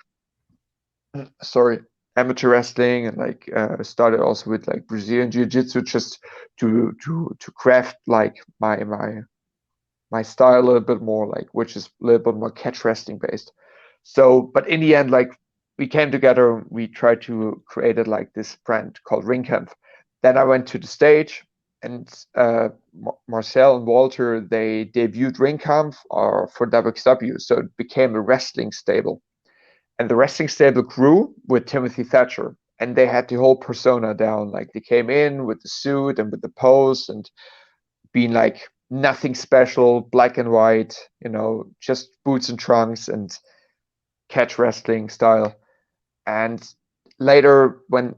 sorry, amateur wrestling, and like started also with like Brazilian jiu-jitsu, just to craft like my style a little bit more, like, which is a little bit more catch wrestling based. So, but in the end, like, we came together, we tried to create it like this brand called Ringkampf. Then I went to the stage, and Marcel and Walter, they debuted Ringkampf for WXW, so it became a wrestling stable. And the wrestling stable grew with Timothy Thatcher, and they had the whole persona down. Like, they came in with the suit and with the pose, and being like nothing special, black and white, just boots and trunks and catch wrestling style. And later, when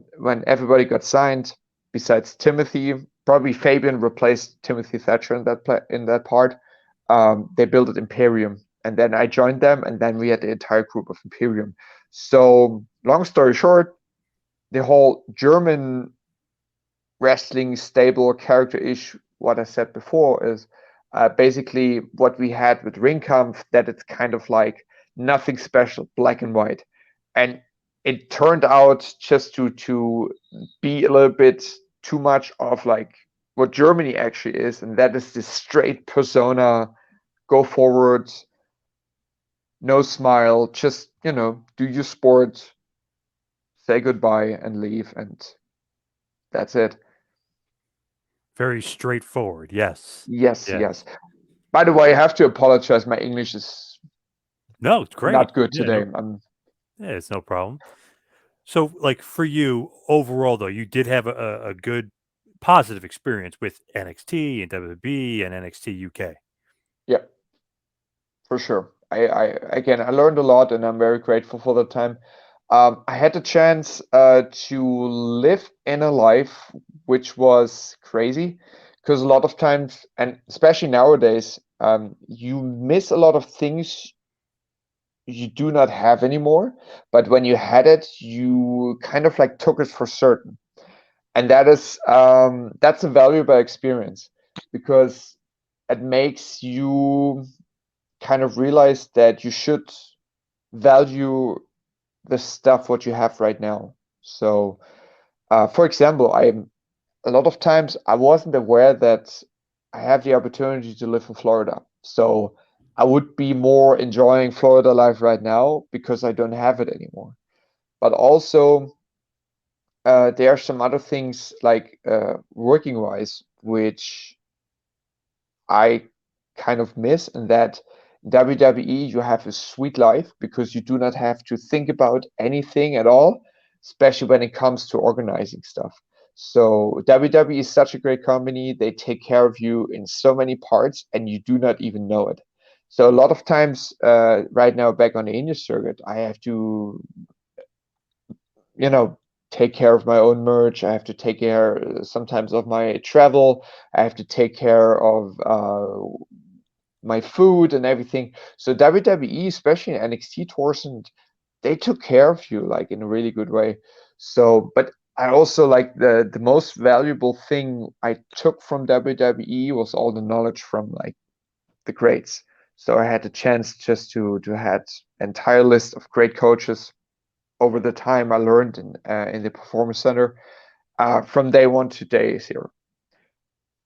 everybody got signed, besides Timothy, probably Fabian replaced Timothy Thatcher in that part. They built it Imperium, and then I joined them, and then we had the entire group of Imperium. So, long story short, the whole German wrestling stable character-ish, what I said before, is basically what we had with Ringkampf, that it's kind of like nothing special, black and white. And it turned out just to be a little bit too much of like what Germany actually is, and that is this straight persona, go forward, no smile, just, do your sport, say goodbye and leave, and that's it. Very straightforward. Yes. Yes, Yeah. yes. By the way, I have to apologize. My English is No, it's great. not good Yeah. today. Yeah, it's no problem. So, like for you overall, though, you did have a good positive experience with NXT and WWE and NXT UK. Yeah, for sure. I learned a lot, and I'm very grateful for the time. I had the chance to live in a life which was crazy, because a lot of times, and especially nowadays, you miss a lot of things you do not have anymore. But when you had it, you kind of like took it for certain. And that's a valuable experience, because it makes you kind of realize that you should value the stuff what you have right now. So, for example, a lot of times I wasn't aware that I have the opportunity to live in Florida. So I would be more enjoying Florida life right now because I don't have it anymore. But also, there are some other things, like working wise, which I kind of miss, and that WWE, you have a sweet life because you do not have to think about anything at all, especially when it comes to organizing stuff. So WWE is such a great company. They take care of you in so many parts, and you do not even know it. So a lot of times, right now back on the indie circuit, I have to, you know, take care of my own merch. I have to take care sometimes of my travel. I have to take care of my food and everything. So WWE, especially in NXT tours, and they took care of you like in a really good way. So, but I also like the most valuable thing I took from WWE was all the knowledge from like the greats. So I had the chance just to had entire list of great coaches over the time I learned in the performance center from day one to day zero.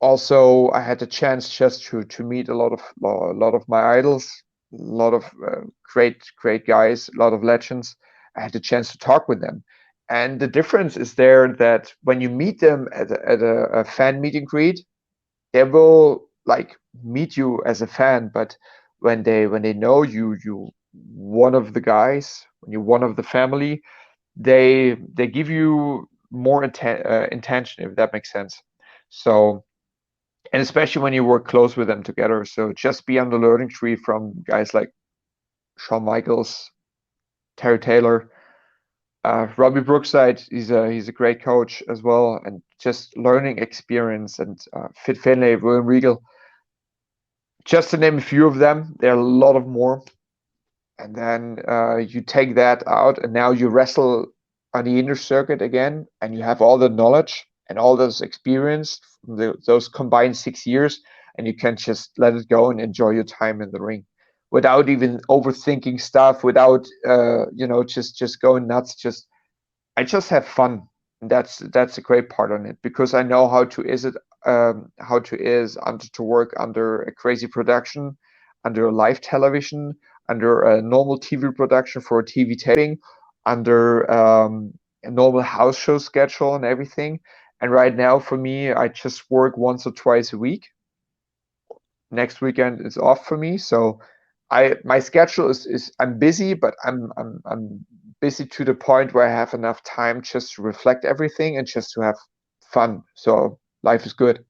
Also, I had the chance just to meet a lot of my idols, a lot of great guys, a lot of legends. I had the chance to talk with them, and the difference is there that when you meet them at a fan meet and greet, they will like meet you as a fan, but when they know you one of the guys, when you're one of the family, they give you more intention, if that makes sense. So, and especially when you work close with them together. So just be on the learning tree from guys like Shawn Michaels, Terry Taylor, Robbie Brookside. He's a great coach as well, and just learning experience and Fit Finlay, William Regal. Just to name a few of them, there are a lot of more. And then you take that out, and now you wrestle on the inner circuit again, and you have all the knowledge and all those experience from those combined 6 years, and you can just let it go and enjoy your time in the ring without even overthinking stuff, without just going nuts. I just have fun, and that's a great part on it because I know how to is under to work under a crazy production, under a live television, under a normal TV production for a TV taping, under a normal house show schedule and everything. And right now, for me, I just work once or twice a week. Next weekend is off for me, so my schedule is I'm busy, but I'm busy to the point where I have enough time just to reflect everything and just to have fun. So life is good.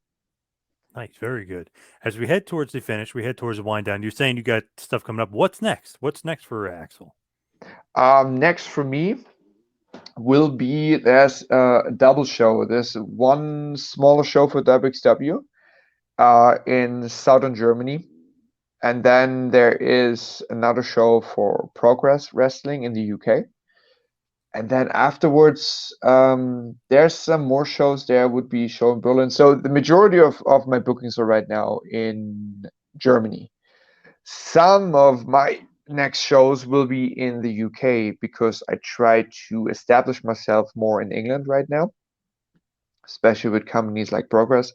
Nice, very good. As we head towards the finish, we head towards the wind down. You're saying you got stuff coming up. What's next? What's next for Axel? Next for me will be there's a double show. There's one smaller show for WXW in southern Germany, and then there is another show for Progress Wrestling in the UK. And then afterwards, there's some more shows there would be show in Berlin. So the majority of my bookings are right now in Germany. Some of my next shows will be in the UK because I try to establish myself more in England right now, especially with companies like Progress.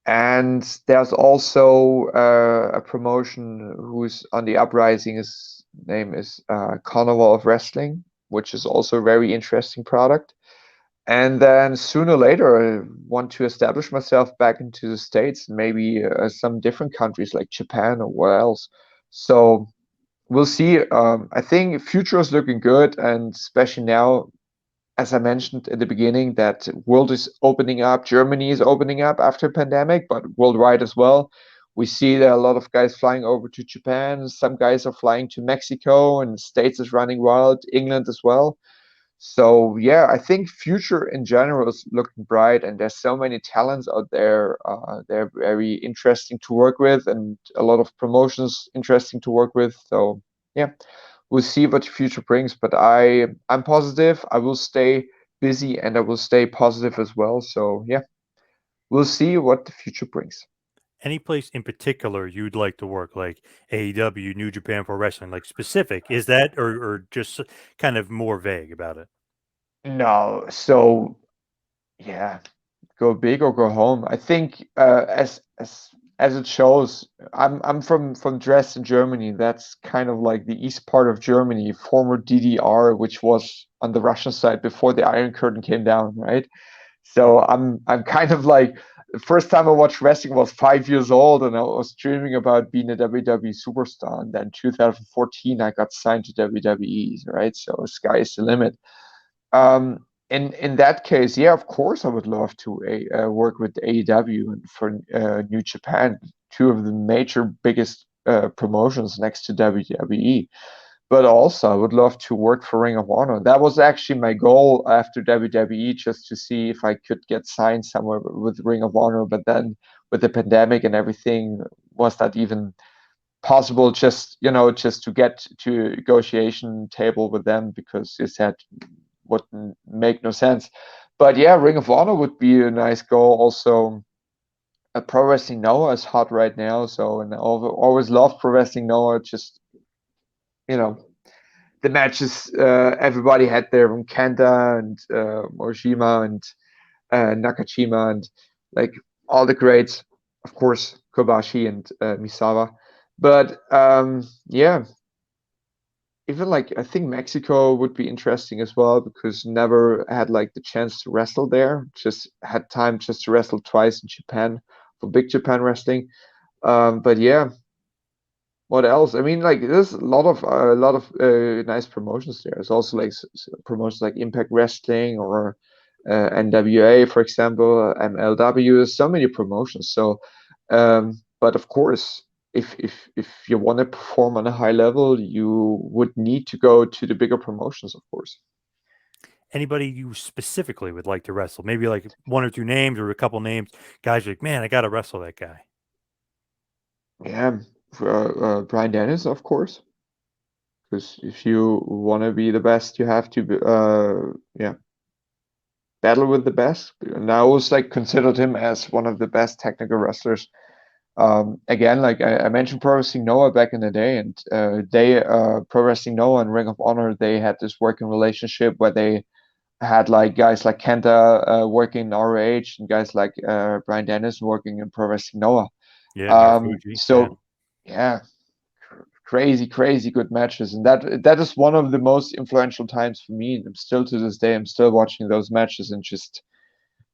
And there's also a promotion who's on the uprising. His name is Carnival of Wrestling, which is also a very interesting product. And then sooner or later, I want to establish myself back into the States, maybe some different countries like Japan or where else. So we'll see. I think future is looking good, and especially now, as I mentioned at the beginning, that world is opening up. Germany is opening up after pandemic, but worldwide as well. We see that a lot of guys flying over to Japan. Some guys are flying to Mexico, and States is running wild. England as well. So yeah, I think future in general is looking bright, and there's so many talents out there. They're very interesting to work with, and a lot of promotions interesting to work with. So yeah, we'll see what the future brings. But I'm positive. I will stay busy, and I will stay positive as well. So yeah, we'll see what the future brings. Any place in particular you'd like to work, like AEW, New Japan Pro Wrestling, like specific? Is that or just kind of more vague about it? No, so yeah, go big or go home. I think as it shows, I'm from Dresden, Germany. That's kind of like the east part of Germany, former DDR, which was on the Russian side before the Iron Curtain came down, right? So I'm kind of like the first time I watched wrestling was 5 years old, and I was dreaming about being a WWE superstar. And then 2014, I got signed to WWE, right? So sky is the limit. in that case, yeah, of course, I would love to work with AEW and for New Japan, two of the major biggest promotions next to WWE. But also, I would love to work for Ring of Honor. That was actually my goal after WWE, just to see if I could get signed somewhere with Ring of Honor. But then, with the pandemic and everything, was not even possible. Just to get to a negotiation table with them, because it said wouldn't make no sense. But yeah, Ring of Honor would be a nice goal. Also, Pro Wrestling Noah is hot right now, so and I always loved Pro Wrestling Noah. Just you know, the matches everybody had there, from Kenta and Morishima and Nakashima, and like all the greats, of course, Kobashi and Misawa. But yeah, even like I think Mexico would be interesting as well, because never had like the chance to wrestle there. Just had time just to wrestle twice in Japan for Big Japan Wrestling. But yeah, what else? I mean, like there's a lot of nice promotions there. There's also like promotions like Impact Wrestling or NWA, for example, MLW. There's so many promotions. So, but of course, if you want to perform on a high level, you would need to go to the bigger promotions, of course. Anybody you specifically would like to wrestle? Maybe like one or two names or a couple names. Guys, you're like, man, I got to wrestle that guy. Yeah, Brian Dennis, of course, because if you want to be the best, you have to yeah, battle with the best. And I always like considered him as one of the best technical wrestlers. Again, like I mentioned Pro Wrestling Noah back in the day, and Pro Wrestling Noah and Ring of Honor, they had this working relationship where they had like guys like Kenta working in ROH and guys like Brian Dennis working in Pro Wrestling Noah. Yeah, Marufuji. Yeah. So yeah, crazy, crazy good matches, and that is one of the most influential times for me. I'm still to this day, I'm still watching those matches and just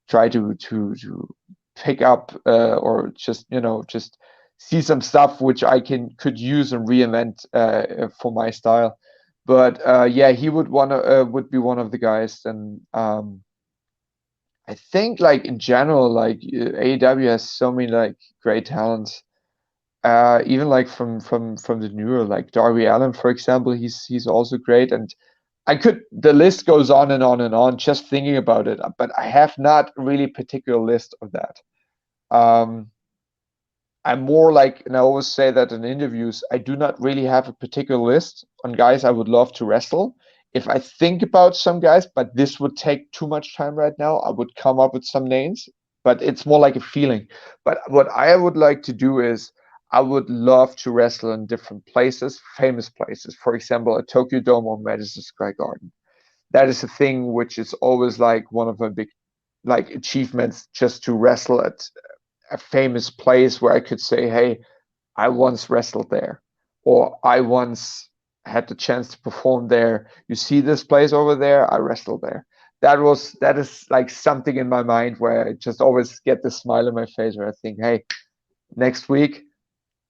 try to pick up or just see some stuff which I could use and reinvent for my style. But yeah, he would be one of the guys. And I think like in general, like AEW has so many like great talents. Even like from the newer, like Darby Allin, for example, he's also great. And the list goes on and on and on just thinking about it, but I have not really particular list of that. Um, I'm more like, and I always say that in interviews, I do not really have a particular list on guys I would love to wrestle. If I think about some guys, but this would take too much time right now, I would come up with some names, but it's more like a feeling. But what I would like to do is I would love to wrestle in different places, famous places. For example, a Tokyo Dome or Madison Square Garden. That is a thing which is always like one of my big like achievements, just to wrestle at a famous place where I could say, hey, I once wrestled there, or I once had the chance to perform there. You see this place over there? I wrestled there. That is like something in my mind where I just always get this smile on my face where I think, hey, next week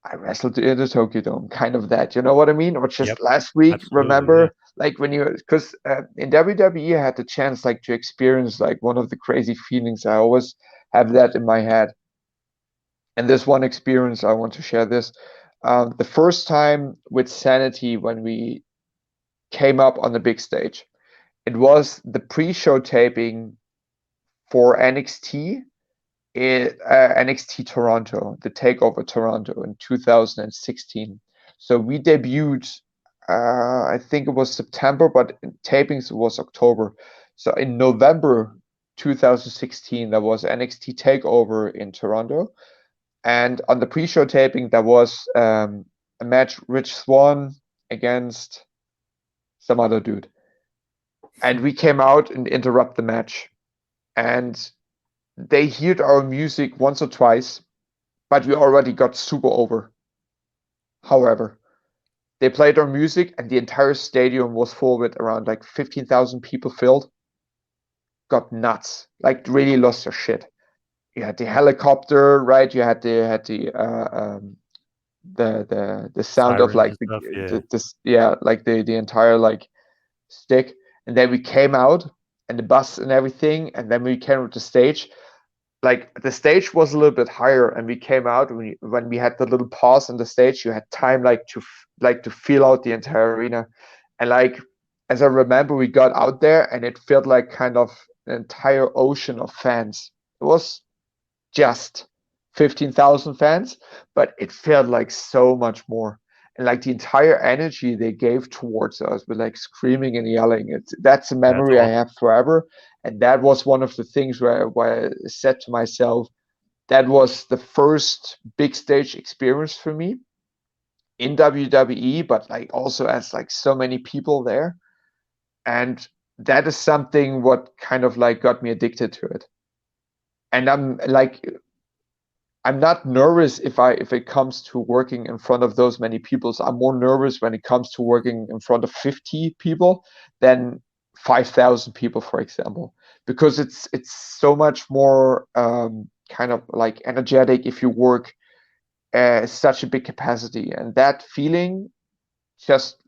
I wrestled in the Tokyo Dome, kind of that. You know what I mean? Or Yep. just last week, Absolutely. Yeah. remember, like when because in WWE I had the chance like to experience like one of the crazy feelings. I always have that in my head. And this one experience, I want to share this. The first time with Sanity when we came up on the big stage, it was the pre-show taping for NXT NXT Toronto, the Takeover Toronto in 2016. So we debuted, I think it was September, but tapings was October. So in November 2016, there was NXT Takeover in Toronto, and on the pre-show taping, there was a match, Rich Swann against some other dude, and we came out and interrupt the match, and they heard our music once or twice, but we already got super over. However, they played our music and the entire stadium was full with around like 15,000 people filled. Got nuts. Like really lost their shit. You had the helicopter, right? You had the sound of Sirens like and stuff. Yeah. the this yeah, like the entire like stick. And then we came out and the bus and everything, and then we came to the stage. Like the stage was a little bit higher, and we came out when we had the little pause on the stage. You had time to feel out the entire arena, and like as I remember, we got out there, and it felt like kind of an entire ocean of fans. It was just 15,000 fans, but it felt like so much more. And like the entire energy they gave towards us with like screaming and yelling, that's a That's memory I awesome. have forever. And that was one of the things where I said to myself, that was the first big stage experience for me in WWE, but like also as like so many people there. And that is something what kind of like got me addicted to it. And I'm not nervous if it comes to working in front of those many people. So I'm more nervous when it comes to working in front of 50 people than 5,000 people, for example, because it's so much more kind of like energetic if you work such a big capacity, and that feeling, just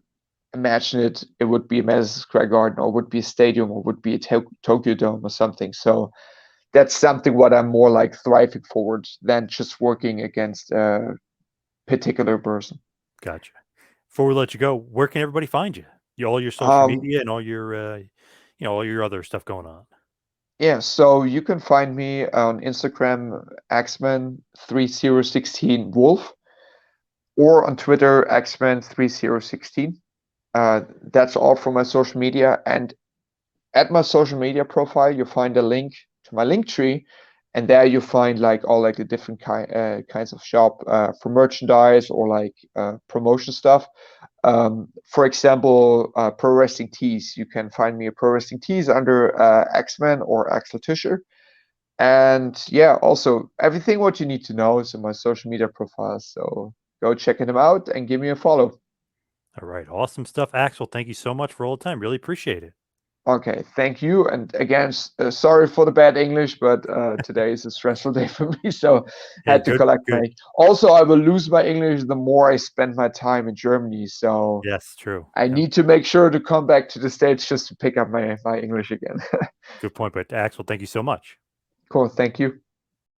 imagine it would be a Madison Square Garden, or would be a stadium, or would be a Tokyo Dome or something. So that's something what I'm more like thriving forward than just working against a particular person. Gotcha. Before we let you go, where can everybody find you? All your social Um, media and all your, all your other stuff going on. yeah, so you can find me on Instagram, Axman3016 Wolf, or on Twitter, Axman3016. That's all for my social media. And at my social media profile, you'll find a link to my link tree, and there you find like all like the different kinds of shop for merchandise or like promotion stuff. For example, pro wrestling tees. You can find me a pro wrestling tees under X-Men or Axel Tischer. And yeah, also everything what you need to know is in my social media profiles. So go checking them out and give me a follow. All right. Awesome stuff, Axel. Thank you so much for all the time. Really appreciate it. Okay, thank you. And again, sorry for the bad English, but today is a stressful day for me, so Hey, had to good, collect good. my. Also, I will lose my English the more I spend my time in Germany, so Yes, true. I Yep. need to make sure to come back to the States just to pick up my English again. Good point. But Axel, thank you so much. Cool, thank you.